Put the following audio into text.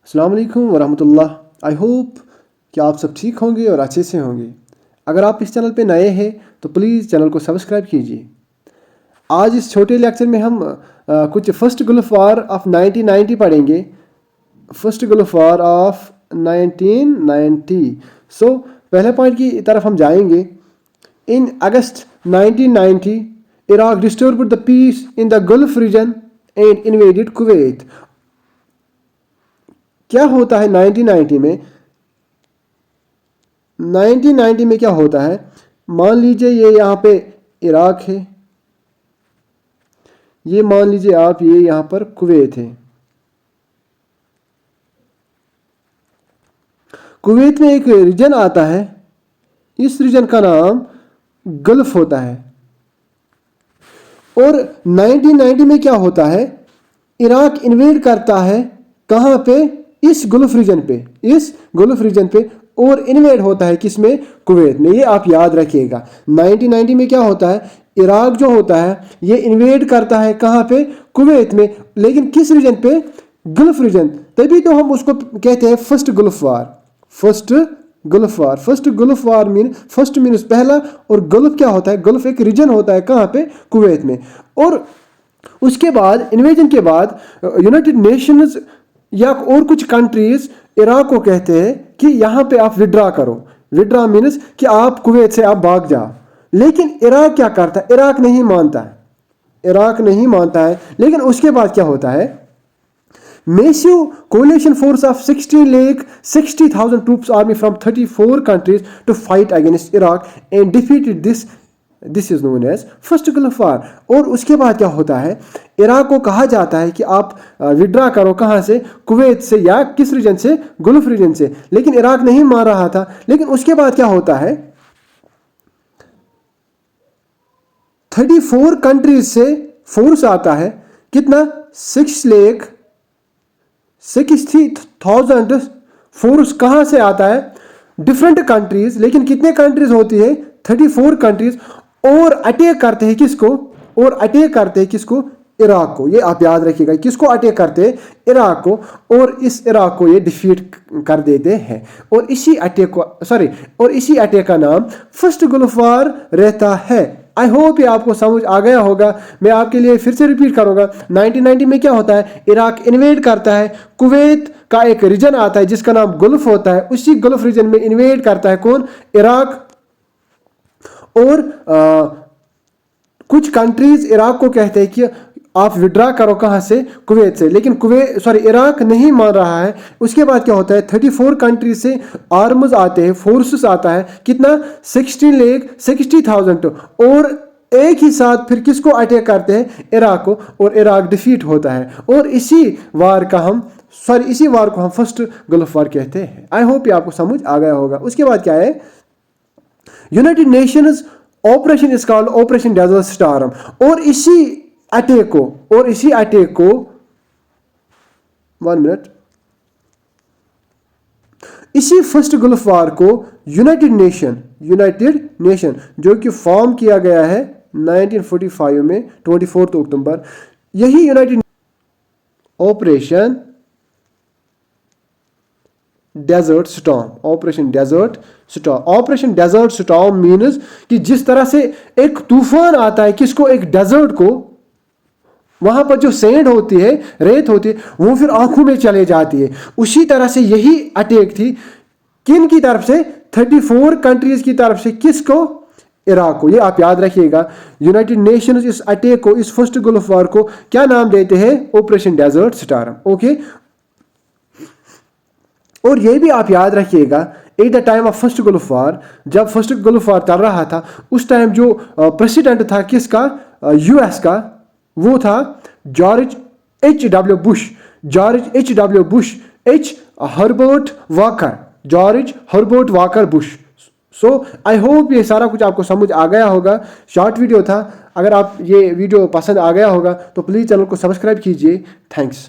السلام علیکم ورحمۃ اللہ. آئی ہوپ کہ آپ سب ٹھیک ہوں گے اور اچھے سے ہوں گے. اگر آپ اس چینل پہ نئے ہیں تو پلیز چینل کو سبسکرائب کیجیے. آج اس چھوٹے لیکچر میں ہم کچھ فرسٹ گلف وار آف 1990 پڑھیں گے. First gulf war of 1990. So پہلے پوائنٹ کی طرف ہم جائیں گے. ان اگست 1990 Iraq disturbed the peace in the Gulf region and invaded Kuwait. کیا ہوتا ہے 1990 میں؟ 1990 میں کیا ہوتا ہے؟ مان لیجئے یہ یہاں پہ عراق ہے، یہ مان لیجئے آپ یہ یہاں پر کویت ہے. کویت میں ایک ریجن آتا ہے، اس ریجن کا نام گلف ہوتا ہے. اور 1990 میں کیا ہوتا ہے؟ عراق انویڈ کرتا ہے کہاں پہ؟ اس گلف ریجن پہ اور انویڈ ہوتا ہے کس میں؟ کویت میں. یہ آپ یاد رکھیے گا. 1990 میں کیا ہوتا ہے؟ عراق جو ہوتا ہے یہ انویڈ کرتا ہے کہاں پہ؟ کویت میں. لیکن کس ریجن پہ؟ Golf region. تبھی تو ہم اس کو کہتے ہیں فرسٹ گلف وار. فرسٹ گلف وار فرسٹ مینس پہلا، اور گلف کیا ہوتا ہے؟ گلف ایک ریجن ہوتا ہے کہاں پہ؟ کویت میں. اور اس کے بعد انویژن کے بعد یونائٹڈ نیشنز یا اور کچھ کنٹریز عراق کو کہتے ہیں کہ یہاں پہ آپ وڈرا کرو. وڈرا مینس کہ آپ کویت سے آپ بھاگ جاؤ. لیکن عراق کیا کرتا ہے؟ عراق نہیں مانتا ہے. لیکن اس کے بعد کیا ہوتا ہے؟ Massive coalition force of 60,000 troops army from 34 countries to fight against Iraq and defeated this is known as first Gulf War. اور اس کے بعد کیا ہوتا ہے؟ عراق کو کہا جاتا ہے کہ آپ وڈرا کرو کہاں سے؟ کویت سے یا کس ریجن سے؟ گلف ریجن سے. لیکن عراق نہیں مان رہا تھا. لیکن اس کے بعد کیا ہوتا ہے؟ 34 کنٹریز سے فورس آتا ہے. کتنا؟ 60,000 فورس کہاں سے آتا ہے؟ Different countries. لیکن کتنے کنٹریز ہوتی ہے؟ 34 کنٹریز. اور اٹیک کرتے ہیں کس کو؟ عراق کو. یہ آپ یاد رکھیے گا. کس کو اٹیک کرتے ہیں؟ عراق کو. اور اس عراق کو یہ ڈیفیٹ کر دیتے ہیں. اور اسی اٹیک کا نام فرسٹ گلف وار رہتا ہے. آئی ہوپ یہ آپ کو سمجھ آ گیا ہوگا. میں آپ کے لیے پھر سے ریپیٹ کروں گا. 1990 میں کیا ہوتا ہے؟ عراق انویڈ کرتا ہے. کویت کا ایک ریجن آتا ہے جس کا نام گلف ہوتا ہے. اسی گلف ریجن میں انویڈ کرتا ہے کون؟ عراق. اور کچھ کنٹریز عراق کو کہتے ہیں کہ آپ وڈرا کرو کہاں سے؟ کویت سے. لیکن عراق نہیں مان رہا ہے. اس کے بعد کیا ہوتا ہے؟ 34 کنٹریز سے آرمز آتے ہیں، فورسز آتا ہے. کتنا؟ 60,000. اور ایک ہی ساتھ پھر کس کو اٹیک کرتے ہیں؟ عراق کو. اور عراق ڈیفیٹ ہوتا ہے. اور اسی وار کو ہم فرسٹ گلف وار کہتے ہیں. آئی ہوپ یہ آپ کو سمجھ آ گیا ہوگا. اس کے بعد کیا ہے؟ United nations operation is called operation desert storm. اور اسی اٹیک کو 1 منٹ. اسی فرسٹ گلف وار کو یونائٹڈ نیشن جو کہ فارم کیا گیا ہے 1945 میں 24 اکتوبر. یہی united operation desert storm means کہ جس طرح سے ایک طوفان آتا ہے کس کو؟ ایک ڈیزرٹ کو. وہاں پر جو سینڈ ہوتی ہے، ریت ہوتی ہے، وہ پھر آنکھوں میں چلے جاتی ہے. اسی طرح سے یہی اٹیک تھی کن کی طرف سے؟ 34 کنٹریز کی طرف سے. کس کو؟ عراق کو. یہ آپ یاد رکھیے گا. یونائٹڈ نیشنز اس اٹیک کو، اس فرسٹ گلف وار کو کیا نام دیتے ہیں؟ Operation desert storm. اوکے. اور یہ بھی آپ یاد رکھیے گا at the time of first gulf war, جب فرسٹ گلف وار چل رہا تھا اس ٹائم جو پریسیڈنٹ تھا کس کا؟ US کا. وہ تھا George H.W. Bush. Herbert Walker Bush. So I hope یہ سارا کچھ آپ کو سمجھ آ گیا ہوگا. شارٹ ویڈیو تھا. اگر آپ یہ ویڈیو پسند آ گیا ہوگا تو پلیز چینل کو سبسکرائب کیجیے. تھینکس.